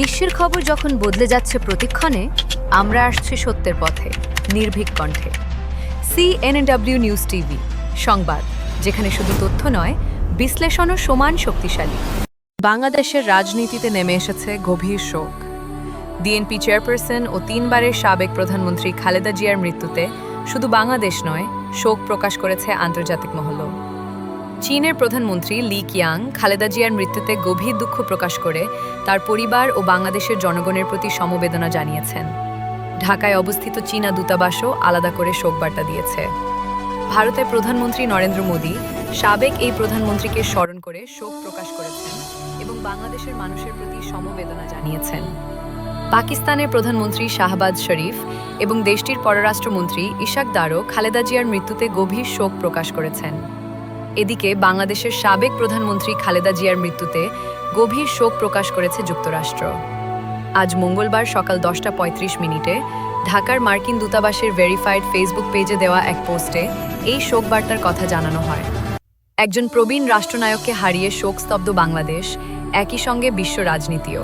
বিশ্বের খবর যখন বদলে যাচ্ছে প্রতিক্ষণে, আমরা আসছি সত্যের পথে, নির্ভীক কণ্ঠে। CNW নিউজ টিভি সংবাদ, যেখানে শুধু তথ্য নয়, বিশ্লেষণও সমান শক্তিশালী। বাংলাদেশের রাজনীতিতে নেমে এসেছে গভীর শোক। বিএনপি চেয়ারপারসন ও 3 বারের সাবেক প্রধানমন্ত্রী খালেদা জিয়ার মৃত্যুতে শুধু বাংলাদেশ নয়, শোক প্রকাশ করেছে আন্তর্জাতিক মহলও। চীনের প্রধানমন্ত্রী লি কিয়াং খালেদা জিয়ার মৃত্যুতে গভীর দুঃখ প্রকাশ করে তার পরিবার ও বাংলাদেশের জনগণের প্রতি সমবেদনা জানিয়েছেন। ঢাকায় অবস্থিত চীনা দূতাবাসও আলাদা করে শোকবার্তা দিয়েছে। ভারতের প্রধানমন্ত্রী নরেন্দ্র মোদী সাবেক এই প্রধানমন্ত্রীকে স্মরণ করে শোক প্রকাশ করেছেন এবং বাংলাদেশের মানুষের প্রতি সমবেদনা জানিয়েছেন। পাকিস্তানের প্রধানমন্ত্রী শাহবাজ শরীফ এবং দেশটির পররাষ্ট্রমন্ত্রী ইশাক দারও খালেদা জিয়ার মৃত্যুতে গভীর শোক প্রকাশ করেছেন। এদিকে বাংলাদেশের সাবেক প্রধানমন্ত্রী খালেদা জিয়ার মৃত্যুতে গভীর শোক প্রকাশ করেছে যুক্তরাষ্ট্র। আজ মঙ্গলবার সকাল 10:35 ঢাকার মার্কিন দূতাবাসের ভেরিফাইড ফেসবুক পেজে দেওয়া এক পোস্টে এই শোকবার্তার কথা জানানো হয়। একজন প্রবীণ রাষ্ট্রনায়ককে হারিয়ে শোকস্তব্ধ বাংলাদেশ, একই সঙ্গে বিশ্ব রাজনীতিও।